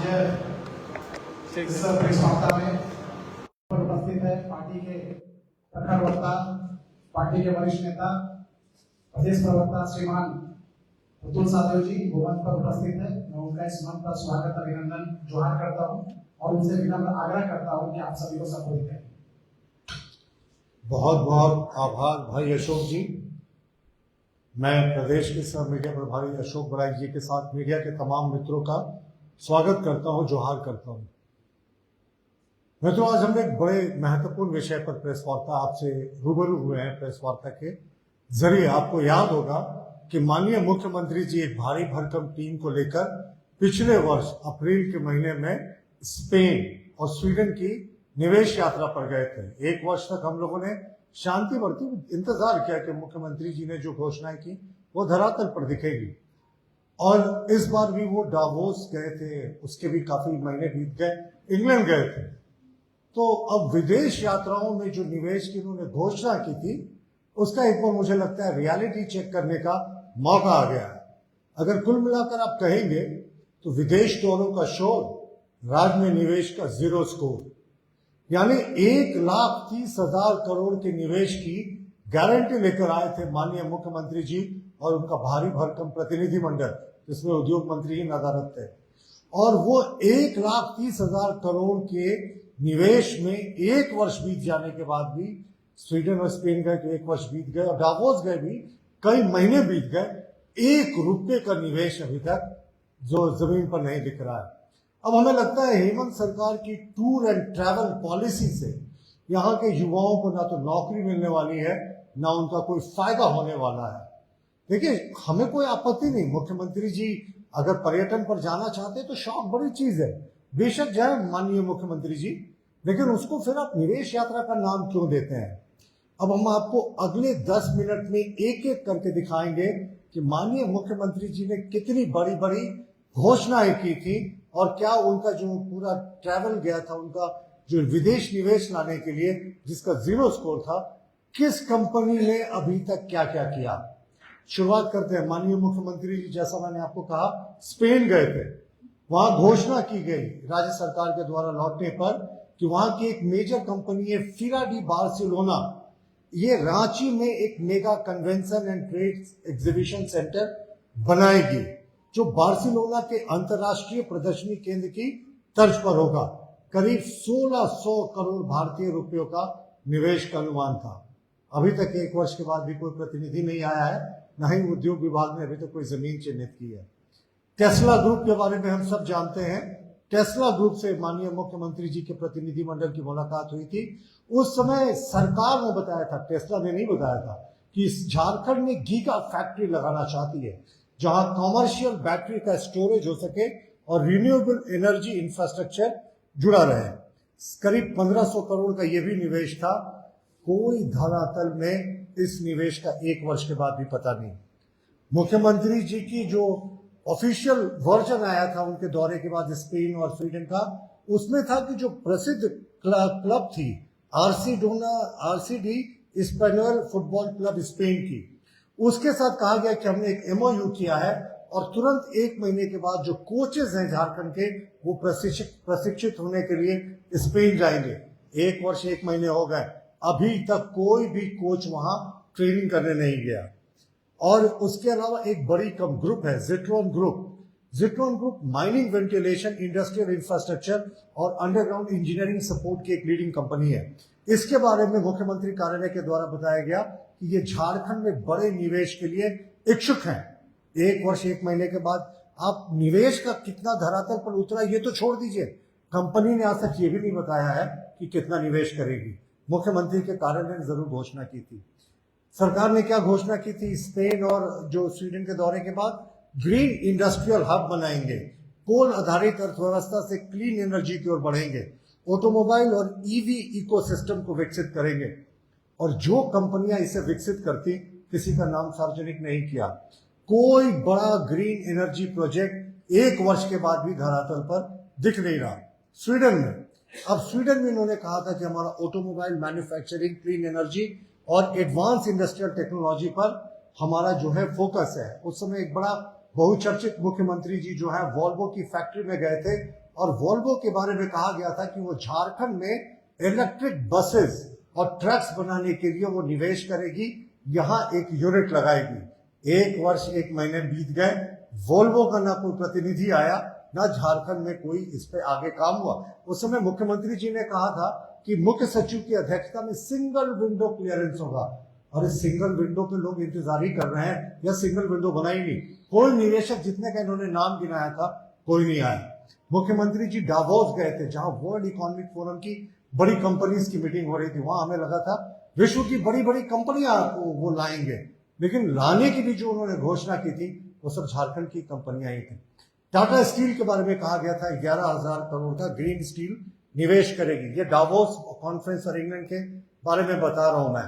इस प्रेस वार्ता में उपस्थित है पार्टी के प्रखर वक्ता, पार्टी के वरिष्ठ नेता, प्रदेश प्रवक्ता श्रीमान अतुल सादेव जी वो मंच पर उपस्थित है। मैं उनका इस मंच पर स्वागत अभिनंदन जोहार करता हूं और उनसे विनम्र आग्रह करता हूं कि आप सभी को संबोधित करें। बहुत बहुत आभार भाई अशोक जी। मैं प्रदेश के सब मीडिया प्रभारी अशोक बराइक जी के साथ मीडिया के तमाम मित्रों का स्वागत करता हूं, जोहार करता हूं। मित्रों, आज हम एक बड़े महत्वपूर्ण विषय पर प्रेस वार्ता आपसे रूबरू हुए हैं। प्रेस वार्ता के जरिए आपको याद होगा कि माननीय मुख्यमंत्री जी एक भारी भरकम टीम को लेकर पिछले वर्ष अप्रैल के महीने में स्पेन और स्वीडन की निवेश यात्रा पर गए थे। एक वर्ष तक हम लोगों ने शांति बरती, इंतजार किया कि मुख्यमंत्री जी ने जो घोषणाएं की वो धरातल पर दिखेगी। और इस बार भी वो डावोस गए थे, उसके भी काफी महीने बीत गए, इंग्लैंड गए थे। तो अब विदेश यात्राओं में जो निवेश की उन्होंने घोषणा की थी उसका एक बार मुझे लगता है रियलिटी चेक करने का मौका आ गया है। अगर कुल मिलाकर आप कहेंगे तो विदेश दौरों का शोर, राज्य में निवेश का जीरो स्कोर, यानी 1,30,000 करोड़ के निवेश की गारंटी लेकर आए थे माननीय मुख्यमंत्री जी और उनका भारी भरकम प्रतिनिधि मंडल, जिसमें उद्योग मंत्री ही नदारत थे। और वो 1,30,000 करोड़ के निवेश में एक वर्ष बीत जाने के बाद भी, स्वीडन और स्पेन गए तो एक वर्ष बीत गए और डावोस गए भी कई महीने बीत गए, 1 रुपये का निवेश अभी तक जो जमीन पर नहीं दिख रहा है। अब हमें लगता है हेमंत सरकार की टूर एंड ट्रैवल पॉलिसी से यहाँ के युवाओं को ना तो नौकरी मिलने वाली है, ना उनका कोई फायदा होने वाला है। देखिए, हमें कोई आपत्ति नहीं, मुख्यमंत्री जी अगर पर्यटन पर जाना चाहते हैं तो शौक बड़ी चीज है, बेशक जाए माननीय मुख्यमंत्री जी, लेकिन उसको फिर आप निवेश यात्रा का नाम क्यों देते हैं? अब हम आपको अगले 10 मिनट में एक एक करके दिखाएंगे कि माननीय मुख्यमंत्री जी ने कितनी बड़ी बड़ी घोषणाएं की थी और क्या उनका जो पूरा ट्रैवल गया था, उनका जो विदेश निवेश लाने के लिए जिसका जीरो स्कोर था, किस कंपनी ने अभी तक क्या क्या किया। शुरुआत करते हैं। माननीय मुख्यमंत्री जी, जैसा मैंने आपको कहा, स्पेन गए थे। वहां घोषणा की गई राज्य सरकार के द्वारा लौटने पर कि वहां की एक मेजर कंपनी है फिरा डी बार्सिलोना, ये रांची में एक mega convention and trade exhibition centre बनाएगी जो बार्सिलोना के अंतर्राष्ट्रीय प्रदर्शनी केंद्र की तर्ज पर होगा। करीब 1600 करोड़ भारतीय रुपयों का निवेश का अनुमान था। अभी तक एक वर्ष के बाद भी कोई प्रतिनिधि नहीं आया है, न ही उद्योग विभाग ने अभी तक कोई जमीन चिन्हित की है। टेस्ला ग्रुप के बारे में हम सब जानते हैं। टेस्ला ग्रुप से माननीय मुख्यमंत्री जी के प्रतिनिधि मंडल की मुलाकात हुई थी। उस समय सरकार ने बताया था, टेस्ला ने नहीं बताया था, कि इस झारखंड में गीगा फैक्ट्री लगाना चाहती है जहां कॉमर्शियल बैटरी का स्टोरेज हो सके और रिन्यूएबल एनर्जी इंफ्रास्ट्रक्चर जुड़ा रहे। करीब 1500 करोड़ का यह भी निवेश था। कोई धरातल में इस निवेश का एक वर्ष के बाद भी पता नहीं। मुख्यमंत्री जी की जो ऑफिशियल वर्जन आया था उनके दौरे के बाद स्पेन और स्वीडन का, उसमें था कि जो प्रसिद्ध क्लब थी RCD spaniel football club Spain की, उसके साथ कहा गया कि हमने एक एमओयू किया है और तुरंत 1 महीने के बाद जो कोचेज हैं झारखंड के, वो प्रशिक्षित होने के लिए स्पेन जाएंगे। 1 वर्ष 1 महीने हो गए, अभी तक कोई भी कोच वहां ट्रेनिंग करने नहीं गया। और उसके अलावा एक बड़ी ग्रुप है Zitron group. Zitron group mining, ventilation, industrial infrastructure और अंडरग्राउंड इंजीनियरिंग सपोर्ट की एक लीडिंग कंपनी है। इसके बारे में मुख्यमंत्री कार्यालय के द्वारा बताया गया कि ये झारखंड में बड़े निवेश के लिए इच्छुक हैं। 1 वर्ष 1 महीने के बाद आप निवेश का कितना धरातल पर उतरा ये तो छोड़ दीजिए, कंपनी ने आज तक ये भी नहीं बताया है कि कितना निवेश करेगी। मुख्यमंत्री के कार्यालय ने जरूर घोषणा की थी। सरकार ने क्या घोषणा की थी? स्पेन और जो स्वीडन के दौरे के बाद ग्रीन इंडस्ट्रियल हब बनाएंगे, कोल आधारित अर्थव्यवस्था से क्लीन एनर्जी की ओर बढ़ेंगे, ऑटोमोबाइल और ईवी इकोसिस्टम को विकसित करेंगे। और जो कंपनियां इसे विकसित करती, किसी का नाम सार्वजनिक नहीं किया। कोई बड़ा ग्रीन एनर्जी प्रोजेक्ट 1 वर्ष के बाद भी धरातल पर दिख नहीं रहा। स्वीडन में, अब स्वीडन में इन्होंने कहा था कि हमारा ऑटोमोबाइल मैन्युफैक्चरिंग, क्लीन एनर्जी और एडवांस इंडस्ट्रियल टेक्नोलॉजी पर हमारा जो है फोकस है। उस समय एक बड़ा बहुचर्चित मुख्यमंत्री जी जो है वॉल्वो की फैक्ट्री में गए थे और वोल्वो के बारे में कहा गया था कि वो झारखंड में इलेक्ट्रिक बसेस और ट्रक्स बनाने के लिए वो निवेश करेगी, यहां एक यूनिट लगाएगी। 1 वर्ष 1 महीने बीत गए, वोल्वो का ना कोई प्रतिनिधि आया, ना झारखंड में कोई इस पे आगे काम हुआ। उस समय मुख्यमंत्री जी ने कहा था कि मुख्य सचिव की अध्यक्षता में सिंगल विंडो क्लियरेंस होगा, और इस सिंगल विंडो पे लोग इंतजार ही कर रहे हैं, या सिंगल विंडो बनाई नहीं। कोई निवेशक जितने का इन्होंने नाम गिनाया था, कोई नहीं आया। मुख्यमंत्री जी डावोस गए थे, जहां वर्ल्ड इकोनॉमिक फोरम की बड़ी कंपनीज की मीटिंग हो रही थी। वहां हमें लगा था विश्व की बड़ी बड़ी कंपनियां वो लाएंगे, लेकिन लाने की भी जो उन्होंने घोषणा की थी वो सब झारखंड की कंपनियां ही थी। टाटा स्टील के बारे में कहा गया था 11,000 करोड़ का ग्रीन स्टील निवेश करेगी। ये डावोस कॉन्फ्रेंस और इंग्लैंड के बारे में बता रहा हूं मैं।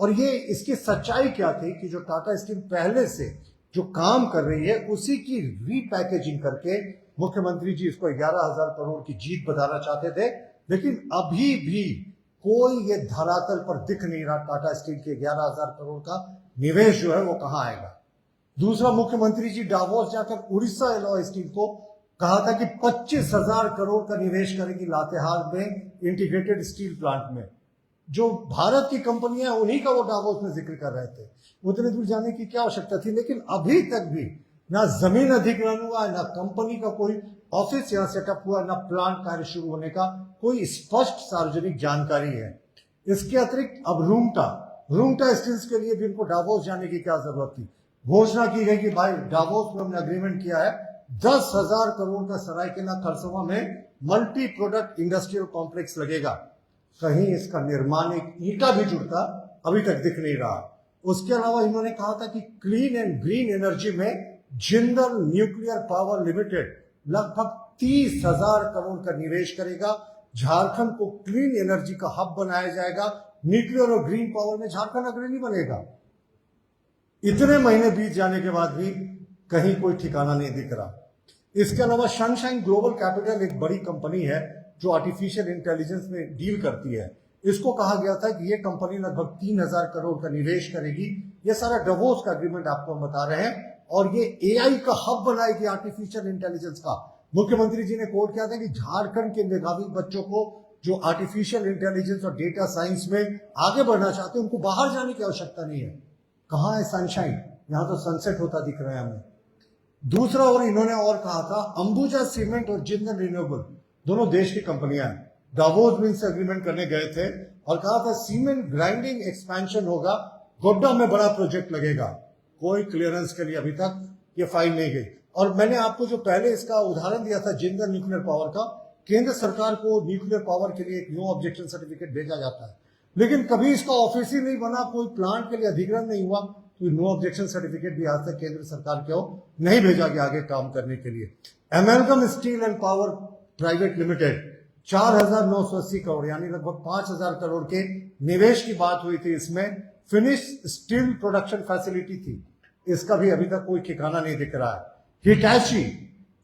और ये इसकी सच्चाई क्या थी कि जो टाटा स्टील पहले से जो काम कर रही है उसी की रीपैकेजिंग करके मुख्यमंत्री जी इसको 11,000 करोड़ की जीत बताना चाहते थे, लेकिन अभी भी कोई ये धरातल पर दिख नहीं रहा टाटा स्टील के 11,000 करोड़ का निवेश जो है वो कहां आएगा। दूसरा, मुख्यमंत्री जी डावोस जाकर उड़ीसा एलॉय स्टील को कहा था कि 25,000 करोड़ का निवेश करेगी लातेहार में इंटीग्रेटेड स्टील प्लांट में। जो भारत की कंपनियां उन्हीं का वो डावोस में जिक्र कर रहे थे। उतने दूर जाने की क्या आवश्यकता थी, लेकिन अभी तक भी ना जमीन अधिग्रहण हुआ, ना कंपनी का कोई ऑफिस यहां सेटअप हुआ, ना प्लांट कार्य शुरू होने का कोई स्पष्ट सार्वजनिक जानकारी है। इसके अतिरिक्त अब रूंगटा स्टील्स के लिए भी इनको डावोस जाने की क्या जरूरत थी। घोषणा की गई कि भाई डावोस में हमने अग्रीमेंट किया है, 10,000 करोड़ का सरायकेला खरसवा में मल्टी प्रोडक्ट इंडस्ट्रियल कॉम्प्लेक्स लगेगा। कहीं इसका निर्माण एक ईंटा भी जुड़ता अभी तक दिख नहीं रहा। उसके अलावा इन्होंने कहा था कि क्लीन एंड ग्रीन एनर्जी में जिंदल न्यूक्लियर पावर लिमिटेड लगभग 30,000 करोड़ का निवेश करेगा। झारखंड को क्लीन एनर्जी का हब बनाया जाएगा। न्यूक्लियर और ग्रीन पावर में झारखंड अग्रणी बनेगा। इतने महीने बीत जाने के बाद भी कहीं कोई ठिकाना नहीं दिख रहा। इसके अलावा सनशाइन ग्लोबल कैपिटल एक बड़ी कंपनी है जो आर्टिफिशियल इंटेलिजेंस में डील करती है। इसको कहा गया था कि ये कंपनी लगभग 3,000 करोड़ का निवेश करेगी। ये सारा डावोस का एग्रीमेंट आपको हम बता रहे हैं, और ये एआई का हब बनाएगी आर्टिफिशियल इंटेलिजेंस का। मुख्यमंत्री जी ने कोट किया था कि झारखंड के मेधावी बच्चों को जो आर्टिफिशियल इंटेलिजेंस और डेटा साइंस में आगे बढ़ना चाहते हैं, उनको बाहर जाने की आवश्यकता नहीं है। कहां है सनशाइन? यहां तो सनसेट होता दिख रहा है हमें। दूसरा, और इन्होंने और कहा था अंबुजा सीमेंट और जिंदल रिन्यूएबल दोनों देश की कंपनियां हैं। डावोस में इनसे एग्रीमेंट करने गए थे और कहा था सीमेंट ग्राइंडिंग एक्सपेंशन होगा, गोड्डा में बड़ा प्रोजेक्ट लगेगा। कोई क्लियरेंस के लिए अभी तक ये फाइल नहीं गई। और मैंने आपको जो पहले इसका उदाहरण दिया था जिंदल न्यूक्लियर पावर का, केंद्र सरकार को न्यूक्लियर पावर के लिए एक नो ऑब्जेक्शन सर्टिफिकेट भेजा जाता है, लेकिन कभी इसका ऑफिस ही नहीं बना, कोई प्लांट के लिए अधिग्रहण नहीं हुआ, तो नो ऑब्जेक्शन सर्टिफिकेट भी आज तक केंद्र सरकार को नहीं भेजा गया आगे काम करने के लिए। Amalgam steel and power private limited 4,980 crore यानी लगभग 5,000 करोड़ के निवेश की बात हुई थी। इसमें फिनिश स्टील प्रोडक्शन फैसिलिटी थी, इसका भी अभी तक कोई ठिकाना नहीं दिख रहा है। हिटैची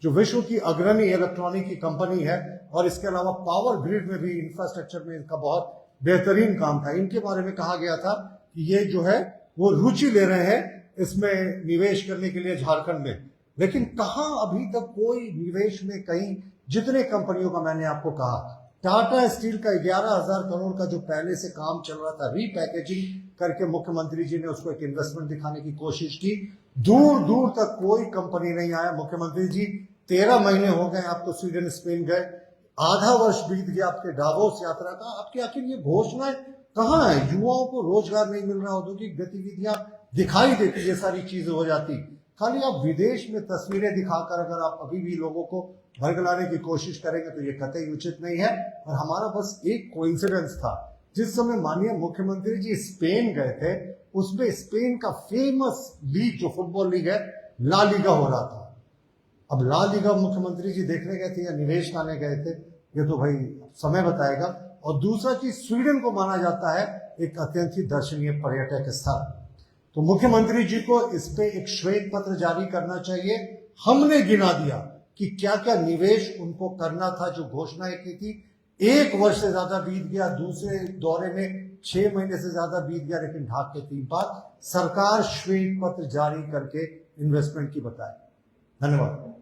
जो विश्व की अग्रणी इलेक्ट्रॉनिक की कंपनी है, और इसके अलावा पावर ग्रिड में भी इंफ्रास्ट्रक्चर में इनका बहुत बेहतरीन काम था। इनके बारे में कहा गया था कि ये जो है वो रुचि ले रहे हैं इसमें निवेश करने के लिए झारखंड में, लेकिन कहां अभी तक कोई निवेश में कहीं, जितने कंपनियों का मैंने आपको कहा, टाटा स्टील का 11,000 करोड़ का जो पहले से काम चल रहा था, रीपैकेजिंग करके मुख्यमंत्री जी ने उसको एक इन्वेस्टमेंट दिखाने की कोशिश की, दूर दूर तक कोई कंपनी नहीं आया। मुख्यमंत्री जी 13 महीने हो गए आपको स्वीडन स्पेन गए, आधा वर्ष बीत गया आपके डावोस यात्रा का, आपकी आखिर ये घोषणाएं कहां है? युवाओं को रोजगार नहीं मिल रहा, औद्योगिक गतिविधियां दिखाई देती, ये सारी चीजें हो जाती, खाली आप विदेश में तस्वीरें दिखाकर अगर आप अभी भी लोगों को भड़कलाने की कोशिश करेंगे तो ये कतई उचित नहीं है। और हमारा बस एक कोइंसिडेंस था, जिस समय माननीय मुख्यमंत्री जी स्पेन गए थे, उसमें स्पेन का फेमस लीग जो फुटबॉल लीग है, ला लीगा हो रहा था। अब ला लीगा मुख्यमंत्री जी देखने गए थे या निवेश लाने गए थे, ये तो भाई समय बताएगा। और दूसरा चीज, स्वीडन को माना जाता है एक अत्यंत ही दर्शनीय पर्यटक स्थल, तो मुख्यमंत्री जी को इस पे एक श्वेत पत्र जारी करना चाहिए। हमने गिना दिया कि क्या क्या निवेश उनको करना था, जो घोषणाएं की थी। 1 वर्ष से ज्यादा बीत गया, दूसरे दौरे में 6 महीने से ज्यादा बीत गया, लेकिन ढाक के 3 बार सरकार श्वेत पत्र जारी करके इन्वेस्टमेंट की बताए। धन्यवाद।